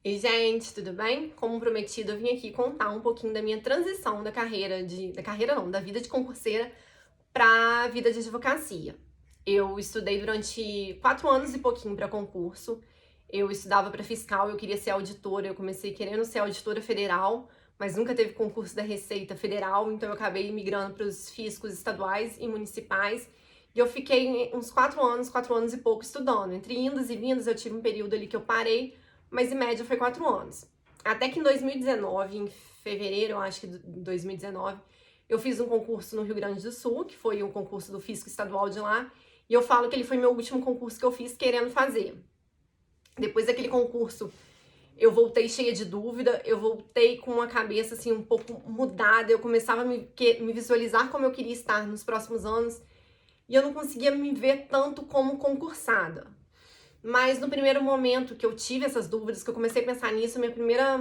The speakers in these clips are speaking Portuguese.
E, gente, tudo bem? Como prometido, eu vim aqui contar um pouquinho da minha transição da vida de concurseira para vida de advocacia. Eu estudei durante 4 anos e pouquinho para concurso. Eu estudava para fiscal, eu queria ser auditora. Eu comecei querendo ser auditora federal, mas nunca teve concurso da Receita Federal, então eu acabei migrando para os fiscos estaduais e municipais. E eu fiquei uns 4 anos e pouco estudando. Entre indas e vindas, eu tive um período ali que eu parei, mas em média foi 4 anos. Até que em 2019, em fevereiro, eu acho que de 2019, eu fiz um concurso no Rio Grande do Sul, que foi um concurso do Fisco Estadual de lá, e eu falo que ele foi meu último concurso que eu fiz querendo fazer. Depois daquele concurso, eu voltei cheia de dúvida, eu voltei com uma cabeça assim um pouco mudada, eu começava a me visualizar como eu queria estar nos próximos anos, e eu não conseguia me ver tanto como concursada. Mas no primeiro momento que eu tive essas dúvidas, que eu comecei a pensar nisso, a minha primeira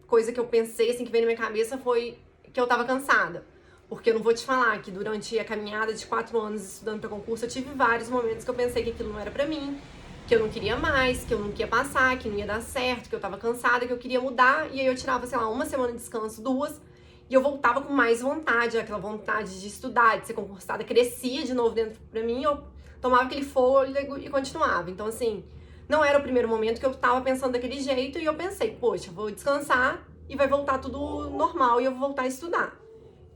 coisa que eu pensei, assim, que veio na minha cabeça foi que eu tava cansada. Porque eu não vou te falar que durante a caminhada de 4 anos estudando para concurso, eu tive vários momentos que eu pensei que aquilo não era para mim, que eu não queria mais, que eu não queria passar, que não ia dar certo, que eu tava cansada, que eu queria mudar. E aí eu tirava, sei lá, uma semana de descanso, 2, e eu voltava com mais vontade, aquela vontade de estudar, de ser concursada, crescia de novo dentro pra mim, eu tomava aquele fôlego e continuava. Então, assim, não era o primeiro momento que eu tava pensando daquele jeito, e eu pensei, poxa, vou descansar e vai voltar tudo normal e eu vou voltar a estudar.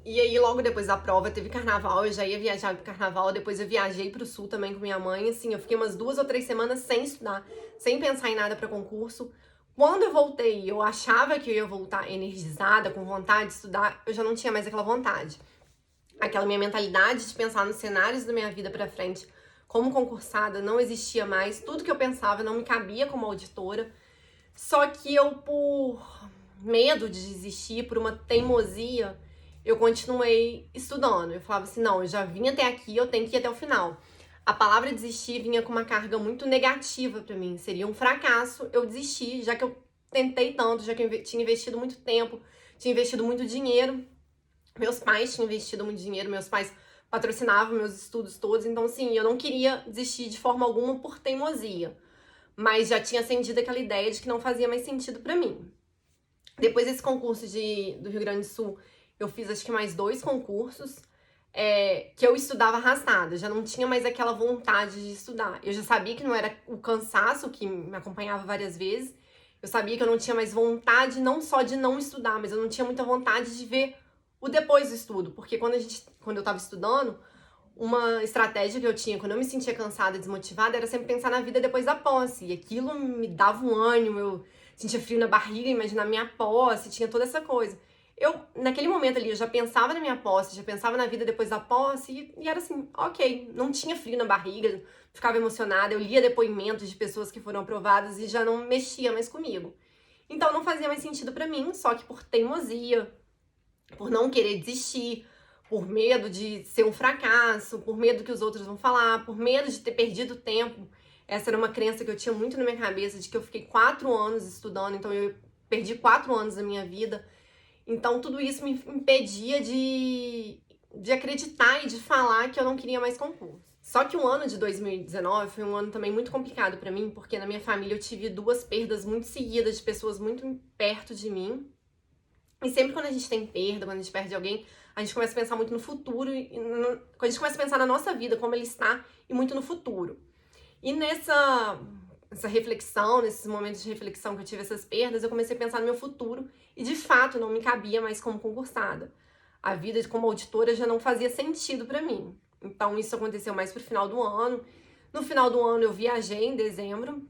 E aí, logo depois da prova, teve carnaval, eu já ia viajar pro carnaval, depois eu viajei pro sul também com minha mãe, assim, eu fiquei umas 2 ou 3 semanas sem estudar, sem pensar em nada pra concurso. Quando eu voltei, eu achava que eu ia voltar energizada, com vontade de estudar, eu já não tinha mais aquela vontade. Aquela minha mentalidade de pensar nos cenários da minha vida pra frente como concursada não existia mais, tudo que eu pensava não me cabia como auditora. Só que eu, por medo de desistir, por uma teimosia, eu continuei estudando. Eu falava assim, não, eu já vim até aqui, eu tenho que ir até o final. A palavra desistir vinha com uma carga muito negativa pra mim. Seria um fracasso eu desistir, já que eu tentei tanto, já que eu tinha investido muito tempo, tinha investido muito dinheiro. Meus pais tinham investido muito dinheiro, meus pais patrocinavam meus estudos todos, então assim, eu não queria desistir de forma alguma por teimosia, mas já tinha acendido aquela ideia de que não fazia mais sentido pra mim. Depois desse concurso do Rio Grande do Sul, eu fiz acho que mais 2 concursos, que eu estudava arrastada, já não tinha mais aquela vontade de estudar. Eu já sabia que não era o cansaço que me acompanhava várias vezes, eu sabia que eu não tinha mais vontade não só de não estudar, mas eu não tinha muita vontade de ver o depois do estudo, porque quando eu tava estudando, uma estratégia que eu tinha quando eu me sentia cansada, desmotivada, era sempre pensar na vida depois da posse. E aquilo me dava um ânimo, eu sentia frio na barriga, imaginar minha posse, tinha toda essa coisa. Eu, naquele momento ali, eu já pensava na minha posse, já pensava na vida depois da posse, e era assim, ok, não tinha frio na barriga, ficava emocionada, eu lia depoimentos de pessoas que foram aprovadas e já não mexia mais comigo. Então não fazia mais sentido pra mim, só que por teimosia, por não querer desistir, por medo de ser um fracasso, por medo que os outros vão falar, por medo de ter perdido tempo. Essa era uma crença que eu tinha muito na minha cabeça, de que eu fiquei 4 anos estudando, então eu perdi 4 anos da minha vida. Então tudo isso me impedia de acreditar e de falar que eu não queria mais concurso. Só que o ano de 2019 foi um ano também muito complicado pra mim, porque na minha família eu tive 2 perdas muito seguidas de pessoas muito perto de mim. E sempre quando a gente tem perda, quando a gente perde alguém, a gente começa a pensar muito no futuro, quando a gente começa a pensar na nossa vida, como ele está, e muito no futuro. E nessa reflexão, nesses momentos de reflexão que eu tive essas perdas, eu comecei a pensar no meu futuro e de fato não me cabia mais como concursada. A vida como auditora já não fazia sentido pra mim. Então isso aconteceu mais pro final do ano. No final do ano eu viajei em dezembro,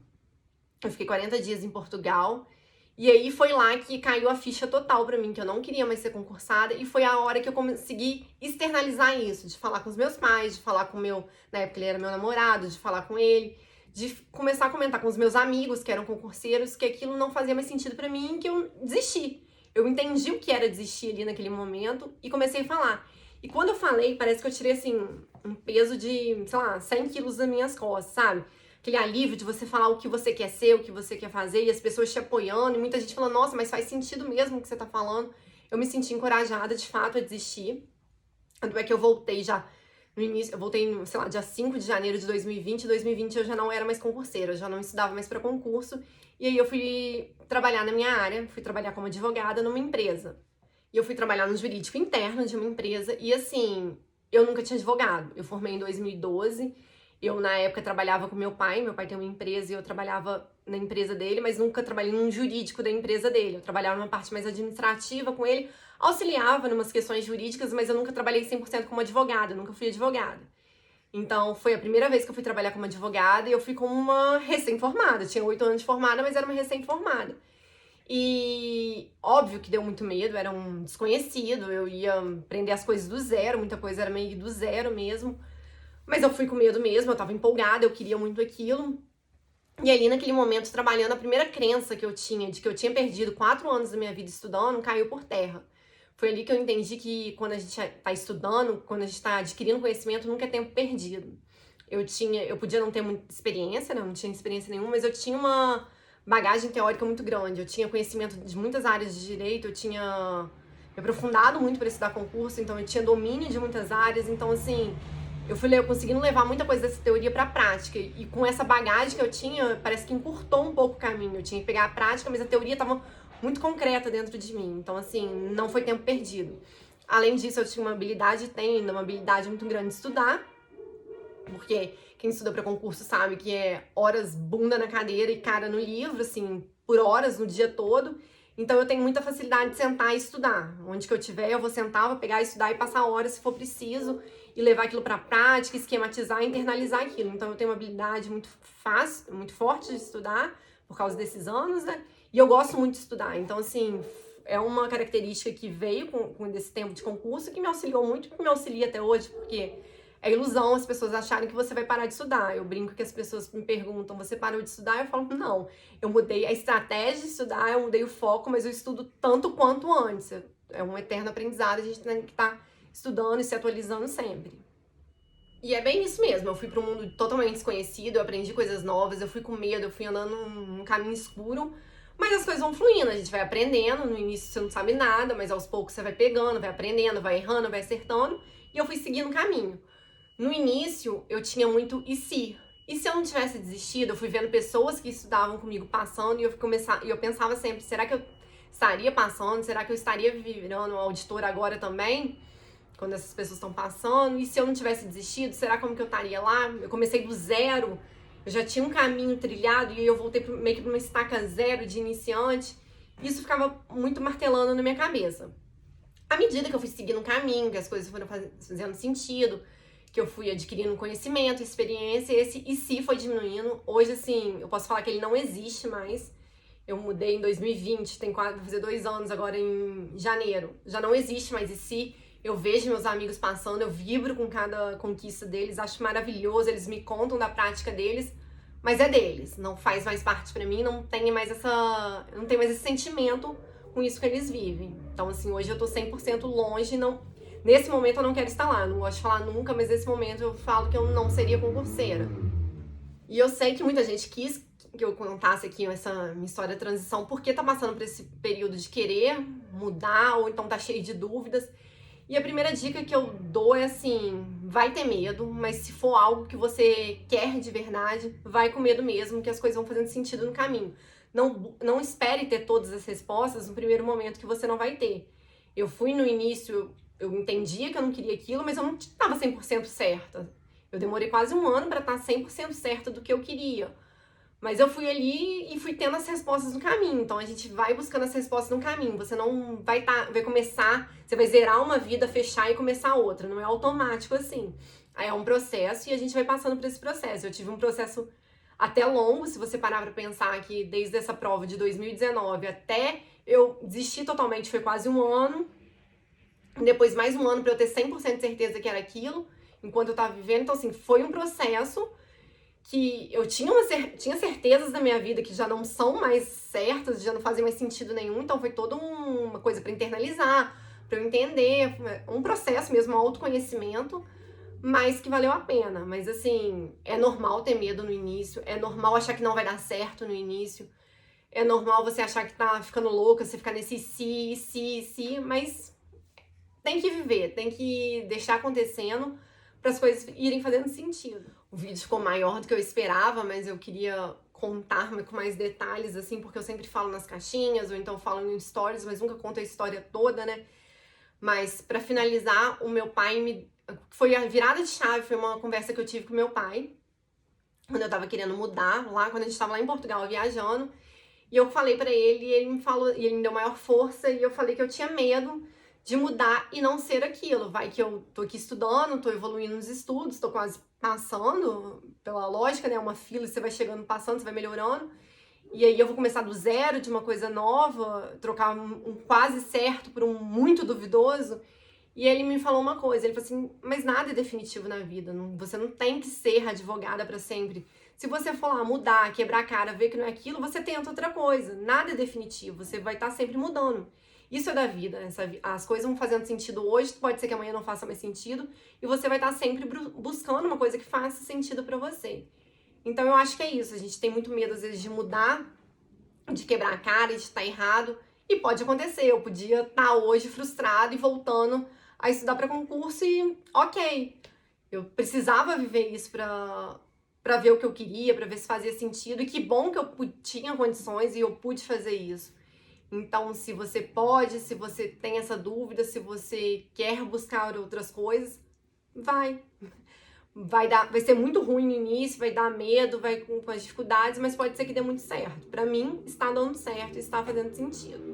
eu fiquei 40 dias em Portugal. E aí foi lá que caiu a ficha total pra mim, que eu não queria mais ser concursada, e foi a hora que eu consegui externalizar isso, de falar com os meus pais, de falar com o meu, na época ele era meu namorado, de falar com ele, de começar a comentar com os meus amigos que eram concurseiros, que aquilo não fazia mais sentido pra mim, que eu desisti. Eu entendi o que era desistir ali naquele momento e comecei a falar. E quando eu falei, parece que eu tirei assim um peso de, sei lá, 100 quilos das minhas costas, sabe? Aquele alívio de você falar o que você quer ser, o que você quer fazer, e as pessoas te apoiando, e muita gente falando, nossa, mas faz sentido mesmo o que você tá falando. Eu me senti encorajada, de fato, a desistir. Tanto é que eu voltei já No início, eu voltei, sei lá, dia 5 de janeiro de 2020. Em 2020 eu já não era mais concurseira, eu já não estudava mais para concurso. E aí eu fui trabalhar na minha área, fui trabalhar como advogada numa empresa. E eu fui trabalhar no jurídico interno de uma empresa. E assim, eu nunca tinha advogado. Eu formei em 2012. Eu, na época, trabalhava com meu pai. Meu pai tem uma empresa e eu trabalhava na empresa dele, mas nunca trabalhei num jurídico da empresa dele. Eu trabalhava numa parte mais administrativa com ele, auxiliava em umas questões jurídicas, mas eu nunca trabalhei 100% como advogada, eu nunca fui advogada. Então, foi a primeira vez que eu fui trabalhar como advogada e eu fui como uma recém-formada. Tinha 8 anos de formada, mas era uma recém-formada. E óbvio que deu muito medo, era um desconhecido, eu ia aprender as coisas do zero, muita coisa era meio do zero mesmo. Mas eu fui com medo mesmo, eu tava empolgada, eu queria muito aquilo. E ali naquele momento, trabalhando, a primeira crença que eu tinha de que eu tinha perdido 4 anos da minha vida estudando caiu por terra. Foi ali que eu entendi que quando a gente tá estudando, quando a gente tá adquirindo conhecimento, nunca é tempo perdido. Eu podia não ter muita experiência, né? Eu não tinha experiência nenhuma, mas eu tinha uma bagagem teórica muito grande. Eu tinha conhecimento de muitas áreas de direito, eu tinha me aprofundado muito para estudar concurso, então eu tinha domínio de muitas áreas. Então, assim, eu fui conseguindo levar muita coisa dessa teoria para a prática. E com essa bagagem que eu tinha, parece que encurtou um pouco o caminho. Eu tinha que pegar a prática, mas a teoria estava muito concreta dentro de mim. Então, assim, não foi tempo perdido. Além disso, eu tinha uma habilidade, tenho ainda uma habilidade muito grande de estudar, porque quem estuda para concurso sabe que é horas bunda na cadeira e cara no livro, assim, por horas, no dia todo. Então eu tenho muita facilidade de sentar e estudar. Onde que eu tiver, eu vou sentar, vou pegar, estudar e passar horas se for preciso e levar aquilo para prática, esquematizar e internalizar aquilo. Então eu tenho uma habilidade muito fácil, muito forte de estudar por causa desses anos, né? E eu gosto muito de estudar. Então, assim, é uma característica que veio com esse tempo de concurso que me auxiliou muito e que me auxilia até hoje, porque é ilusão as pessoas acharem que você vai parar de estudar. Eu brinco que as pessoas me perguntam, você parou de estudar? Eu falo, não. Eu mudei a estratégia de estudar, eu mudei o foco, mas eu estudo tanto quanto antes. É um eterno aprendizado, a gente tem que estar estudando e se atualizando sempre. E é bem isso mesmo, eu fui para um mundo totalmente desconhecido, eu aprendi coisas novas, eu fui com medo, eu fui andando num caminho escuro, mas as coisas vão fluindo, a gente vai aprendendo, no início você não sabe nada, mas aos poucos você vai pegando, vai aprendendo, vai errando, vai acertando, e eu fui seguindo o caminho. No início, eu tinha muito e se? E se eu não tivesse desistido, eu fui vendo pessoas que estudavam comigo passando e eu pensava sempre, será que eu estaria passando? Será que eu estaria virando auditora agora também? Quando essas pessoas estão passando? E se eu não tivesse desistido, será como que eu estaria lá? Eu comecei do zero, eu já tinha um caminho trilhado e aí eu voltei meio que para uma estaca zero de iniciante. Isso ficava muito martelando na minha cabeça. À medida que eu fui seguindo um caminho, que as coisas foram fazendo sentido, que eu fui adquirindo conhecimento, experiência, esse e se foi diminuindo. Hoje, assim, eu posso falar que ele não existe mais. Eu mudei em 2020, tem quase, vou fazer 2 anos agora em janeiro. Já não existe mais e se. Eu vejo meus amigos passando, eu vibro com cada conquista deles, acho maravilhoso, eles me contam da prática deles, mas é deles, não faz mais parte pra mim, não tem mais esse sentimento com isso que eles vivem. Então, assim, hoje eu tô 100% longe, não, nesse momento eu não quero estar lá, não gosto de falar nunca, mas nesse momento eu falo que eu não seria concurseira. E eu sei que muita gente quis que eu contasse aqui essa minha história de transição, porque tá passando por esse período de querer mudar, ou então tá cheio de dúvidas. E a primeira dica que eu dou é assim, vai ter medo, mas se for algo que você quer de verdade, vai com medo mesmo, que as coisas vão fazendo sentido no caminho. Não espere ter todas as respostas no primeiro momento que você não vai ter. Eu fui no início, eu entendia que eu não queria aquilo, mas eu não estava 100% certa. Eu demorei quase um ano para estar 100% certa do que eu queria. Mas eu fui ali e fui tendo as respostas no caminho. Então a gente vai buscando as respostas no caminho. Você não vai começar, você vai zerar uma vida, fechar e começar outra. Não é automático assim. Aí é um processo e a gente vai passando por esse processo. Eu tive um processo até longo, se você parar pra pensar que desde essa prova de 2019 até eu desistir totalmente foi quase um ano. Depois mais um ano pra eu ter 100% de certeza que era aquilo, enquanto eu tava vivendo. Então assim, foi um processo que eu tinha certezas da minha vida que já não são mais certas, já não fazem mais sentido nenhum, então foi toda uma coisa para internalizar, para eu entender, um processo mesmo, um autoconhecimento, mas que valeu a pena. Mas assim, é normal ter medo no início, é normal achar que não vai dar certo no início, é normal você achar que tá ficando louca, você ficar nesse se, mas tem que viver, tem que deixar acontecendo, para as coisas irem fazendo sentido. O vídeo ficou maior do que eu esperava, mas eu queria contar com mais detalhes, assim, porque eu sempre falo nas caixinhas, ou então falo em stories, mas nunca conto a história toda, né? Mas para finalizar, o meu pai foi a virada de chave, foi uma conversa que eu tive com meu pai, quando eu tava querendo mudar lá, quando a gente tava lá em Portugal viajando, e eu falei pra ele, e ele me falou, e ele me deu maior força, e eu falei que eu tinha medo de mudar e não ser aquilo. Vai que eu tô aqui estudando, tô evoluindo nos estudos, tô quase passando, pela lógica, né? Uma fila, você vai chegando, passando, você vai melhorando. E aí eu vou começar do zero, de uma coisa nova, trocar um quase certo por um muito duvidoso. E ele me falou uma coisa, ele falou assim, mas nada é definitivo na vida, você não tem que ser advogada pra sempre. Se você for lá mudar, quebrar a cara, ver que não é aquilo, você tenta outra coisa. Nada é definitivo, você vai estar sempre mudando. Isso é da vida, as coisas vão fazendo sentido hoje, pode ser que amanhã não faça mais sentido, e você vai estar sempre buscando uma coisa que faça sentido pra você. Então eu acho que é isso, a gente tem muito medo às vezes de mudar, de quebrar a cara, de estar errado, e pode acontecer, eu podia estar hoje frustrado e voltando a estudar para concurso e ok, eu precisava viver isso para ver o que eu queria, para ver se fazia sentido, e que bom que eu tinha condições e eu pude fazer isso. Então, se você pode, se você tem essa dúvida, se você quer buscar outras coisas, vai. Vai ser muito ruim no início, vai dar medo, vai com as dificuldades, mas pode ser que dê muito certo. Para mim, está dando certo, está fazendo sentido.